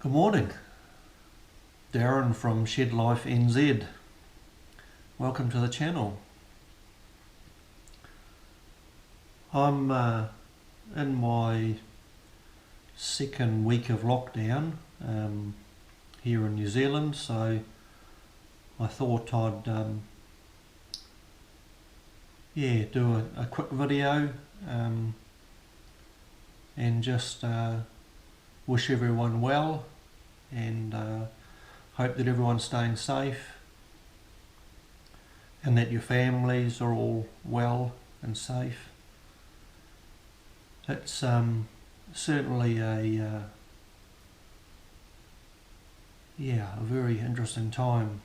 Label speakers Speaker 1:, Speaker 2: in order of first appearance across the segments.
Speaker 1: Good morning, Darren from Shed Life NZ. Welcome to the channel. I'm in my second week of lockdown here in New Zealand, so I thought I'd do a quick video and just wish everyone well and hope that everyone's staying safe and that your families are all well and safe. It's certainly a very interesting time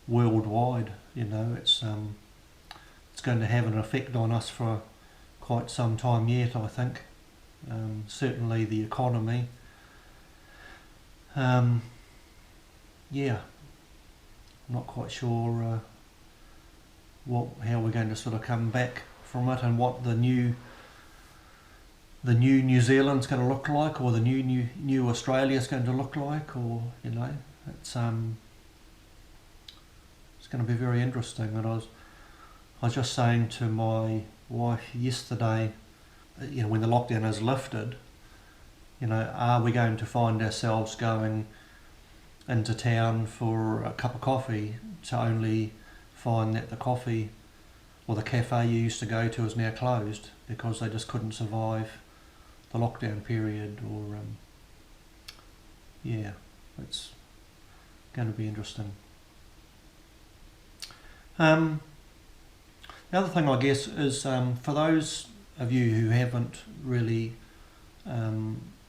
Speaker 1: worldwide. You know, it's going to have an effect on us for quite some time yet, I think. Certainly the economy. I'm not quite sure how we're going to sort of come back from it, and what the new New Zealand's going to look like, or the new Australia's going to look like, or it's going to be very interesting. And I was just saying to my wife yesterday, when the lockdown is lifted, are we going to find ourselves going into town for a cup of coffee to only find that the coffee or the cafe you used to go to is now closed because they just couldn't survive the lockdown period? Or it's going to be interesting. The other thing, I guess, is for those of you who haven't really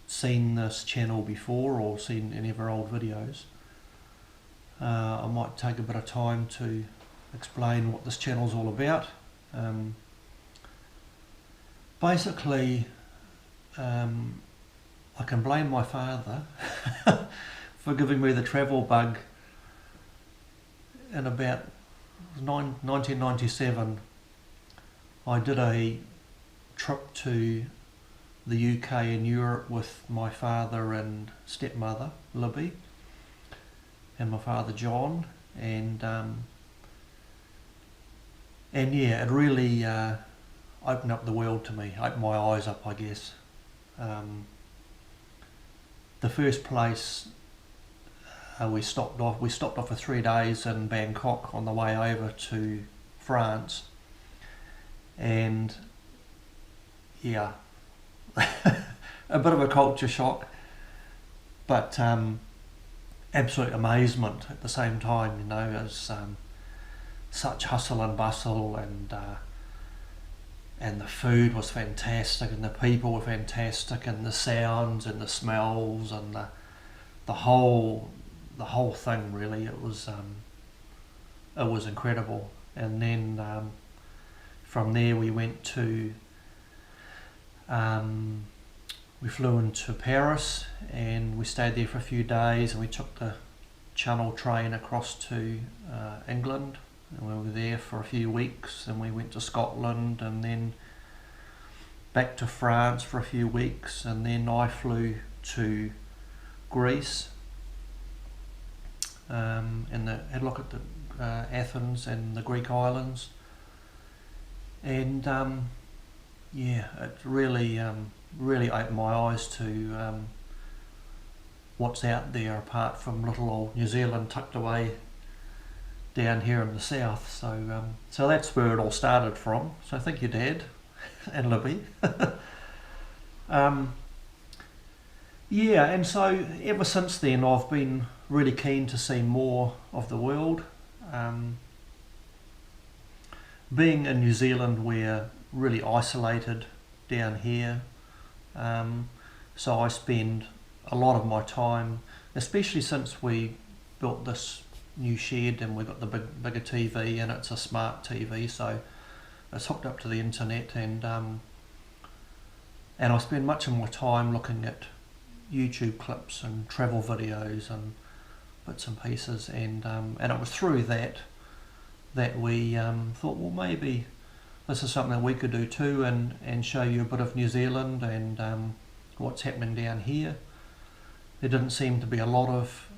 Speaker 1: seen this channel before or seen any of our old videos, I might take a bit of time to explain what this channel is all about. Basically, I can blame my father for giving me the travel bug in about 1997. I did a trip to the UK and Europe with my father and stepmother Libby and my father John, and it really opened up the world to me, opened my eyes up, I guess. The first place we stopped off for 3 days in Bangkok on the way over to France, and a bit of a culture shock, but absolute amazement at the same time. As such hustle and bustle, and the food was fantastic, and the people were fantastic, and the sounds and the smells and the whole thing, really, it was incredible. And then from there we went to we flew into Paris, and we stayed there for a few days, and we took the Channel train across to England, and we were there for a few weeks, and we went to Scotland, and then back to France for a few weeks, and then I flew to Greece and had a look at the Athens and the Greek islands, and it really opened my eyes to what's out there apart from little old New Zealand tucked away down here in the south. So that's where it all started from. So thank you, Dad and Libby. And so ever since then I've been really keen to see more of the world. Being in New Zealand, we're really isolated down here, so I spend a lot of my time, especially since we built this new shed and we've got the bigger TV, and it's a smart TV, so it's hooked up to the internet, and I spend much of my time looking at YouTube clips and travel videos and bits and pieces, and it was through that we thought, well, maybe this is something that we could do too, and show you a bit of New Zealand and what's happening down here. there didn't seem to be a lot of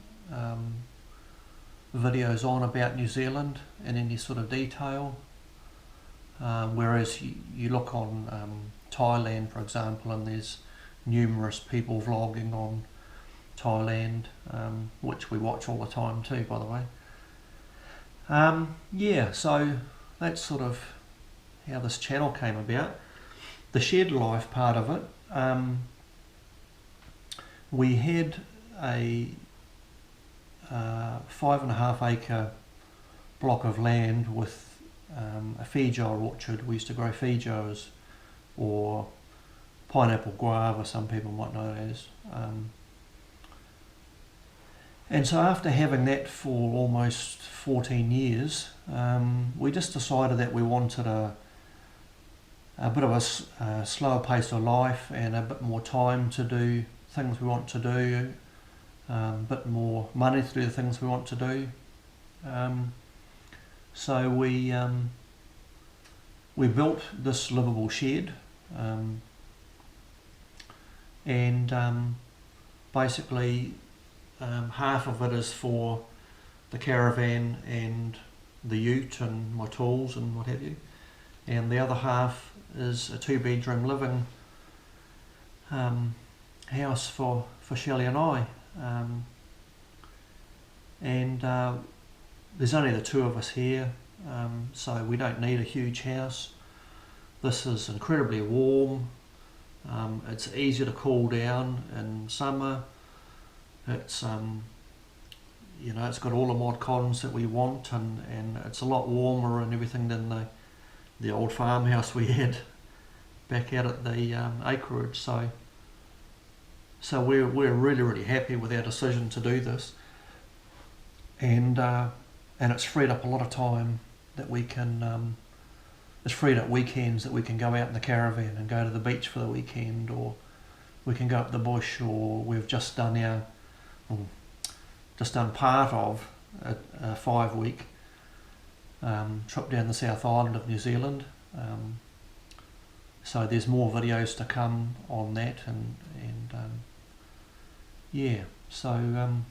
Speaker 1: videos on about New Zealand in any sort of detail. Whereas you look on Thailand, for example, and there's numerous people vlogging on Thailand, which we watch all the time too, by the way. Yeah, so that's sort of how this channel came about. The shed life part of it, we had a 5.5 acre block of land with a feijoa orchard. We used to grow feijoas, or pineapple guava, some people might know it as. And so after having that for almost 14 years, we just decided that we wanted a bit of a slower pace of life and a bit more time to do things we want to do, a bit more money to do the things we want to do. So we built this livable shed, and basically half of it is for the caravan and the ute and my tools and what have you, and the other half is a 2-bedroom living house for Shelley and I, and there's only the two of us here, so we don't need a huge house. This is incredibly warm. It's easy to cool down in summer. It's it's got all the mod cons that we want, and it's a lot warmer and everything than the old farmhouse we had back out at the acreage. So we're really happy with our decision to do this, and it's freed up a lot of time that we can. It's freed up weekends that we can go out in the caravan and go to the beach for the weekend, or we can go up the bush, or we've just done part of a 5-week trip down the South Island of New Zealand. So there's more videos to come on that, and yeah. So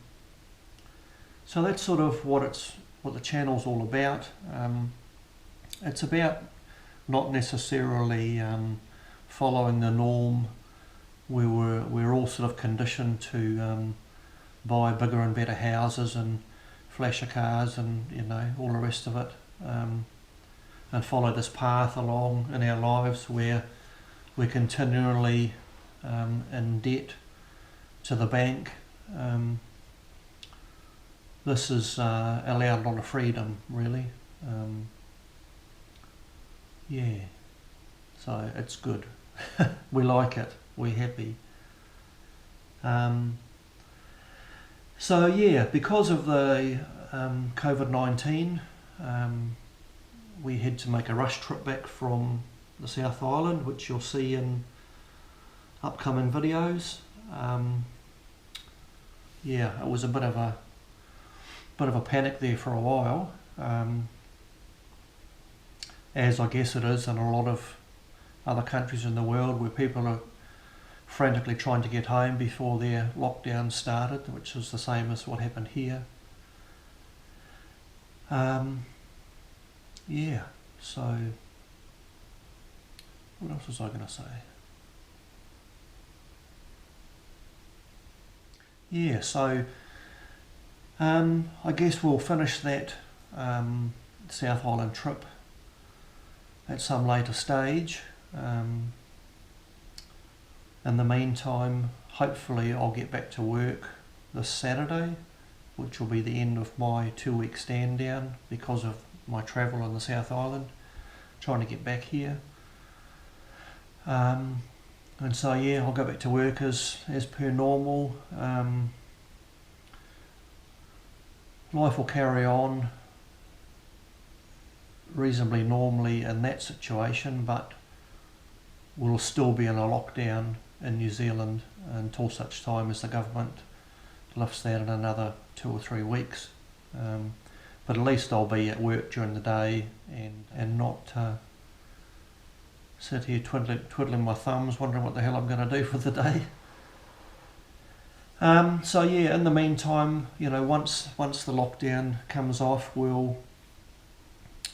Speaker 1: that's sort of what the channel's all about. It's about not necessarily following the norm. We're all sort of conditioned to buy bigger and better houses and flasher cars and all the rest of it, and follow this path along in our lives where we're continually in debt to the bank. This has allowed a lot of freedom, really. Yeah, so it's good. We like it. We're happy. So yeah, because of the COVID-19, we had to make a rush trip back from the South Island, which you'll see in upcoming videos. Yeah, it was a bit of a panic there for a while, as I guess it is in a lot of other countries in the world, where people are frantically trying to get home before their lockdown started, which is the same as what happened here. Yeah, so what else was I going to say? Yeah, so I guess we'll finish that South Island trip at some later stage. In the meantime, hopefully I'll get back to work this Saturday, which will be the end of my 2-week stand down because of my travel in the South Island, trying to get back here. And so yeah, I'll go back to work as per normal. Life will carry on reasonably normally in that situation, but we'll still be in a lockdown in New Zealand until such time as the government lifts that in another 2 or 3 weeks. But at least I'll be at work during the day and not sit here twiddling my thumbs wondering what the hell I'm going to do for the day. So yeah, in the meantime, once the lockdown comes off, we'll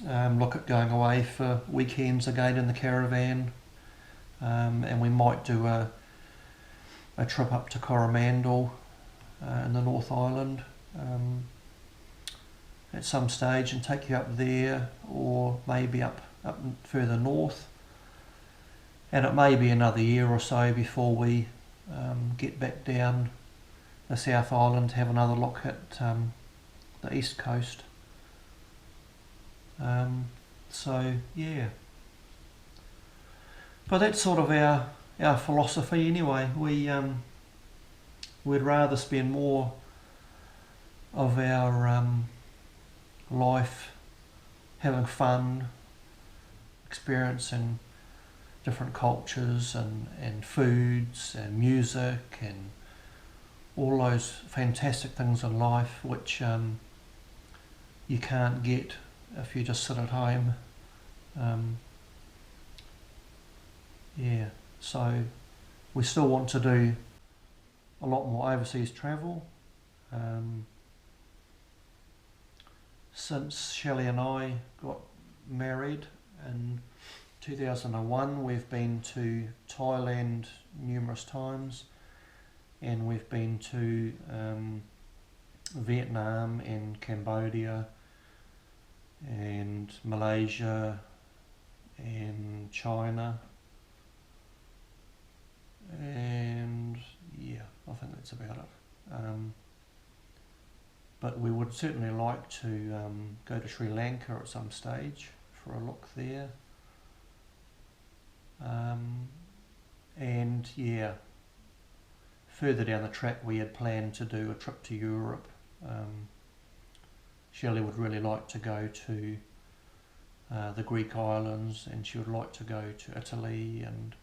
Speaker 1: look at going away for weekends again in the caravan, and we might do a trip up to Coromandel in the North Island at some stage and take you up there, or maybe up further north. And it may be another year or so before we get back down the South Island to have another look at the East Coast. So yeah, but that's sort of our philosophy anyway. We'd rather spend more of our life having fun, experiencing different cultures and foods and music and all those fantastic things in life which you can't get if you just sit at home. So we still want to do a lot more overseas travel. Since Shelley and I got married in 2001, we've been to Thailand numerous times, and we've been to Vietnam and Cambodia and Malaysia and China, and yeah, I think that's about it. But we would certainly like to go to Sri Lanka at some stage for a look there. And yeah, further down the track we had planned to do a trip to Europe. Shelley would really like to go to the Greek islands, and she would like to go to Italy and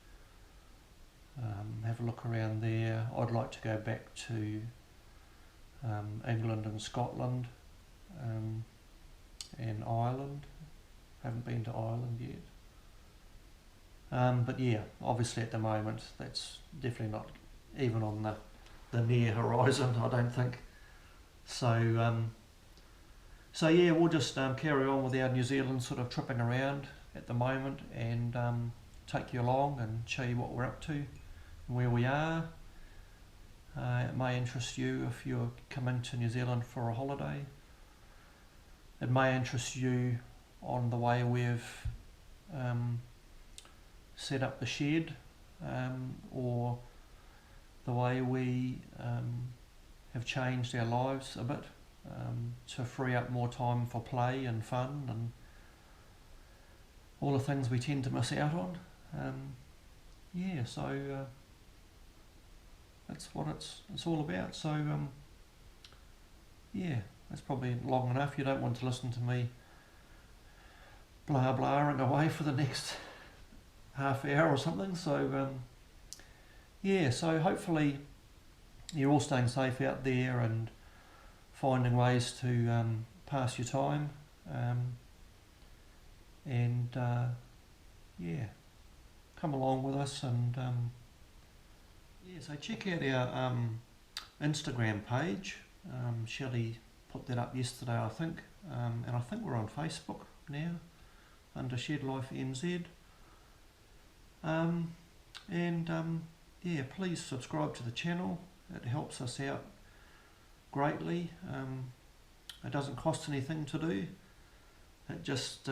Speaker 1: have a look around there. I'd like to go back to England and Scotland and Ireland. Haven't been to Ireland yet. But yeah, obviously at the moment that's definitely not even on the near horizon, I don't think. So yeah, we'll just carry on with our New Zealand sort of tripping around at the moment, and take you along and show you what we're up to and where we are. It may interest you if you're coming to New Zealand for a holiday. It may interest you on the way we've set up the shed, or the way we have changed our lives a bit to free up more time for play and fun and all the things we tend to miss out on. So that's what it's all about. So yeah, that's probably long enough. You don't want to listen to me blah blahing away for the next half hour or something. So yeah, so hopefully you're all staying safe out there and finding ways to pass your time, and yeah, come along with us. And yeah, so check out our Instagram page. Shelley put that up yesterday, I think, and I think we're on Facebook now under Shed Life NZ. Yeah, please subscribe to the channel. It helps us out greatly. It doesn't cost anything to do. It just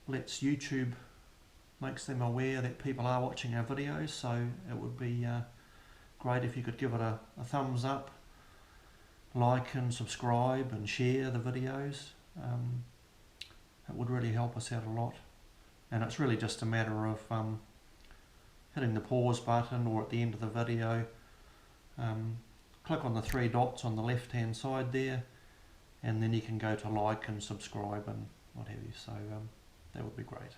Speaker 1: lets YouTube, makes them aware that people are watching our videos. So it would be great if you could give it a thumbs up, like and subscribe and share the videos. It would really help us out a lot. And it's really just a matter of hitting the pause button, or at the end of the video, click on the three dots on the left hand side there, and then you can go to like and subscribe and what have you. So that would be great.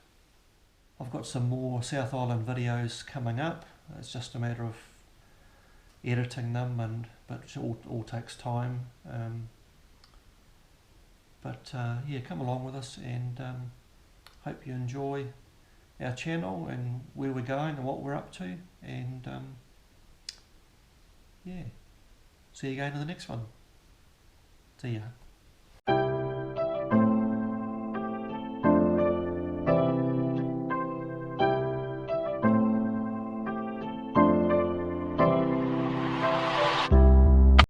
Speaker 1: I've got some more South Island videos coming up. It's just a matter of editing them, but it all takes time. Yeah, come along with us, and hope you enjoy our channel and where we're going and what we're up to. And yeah. See you again in the next one. See ya.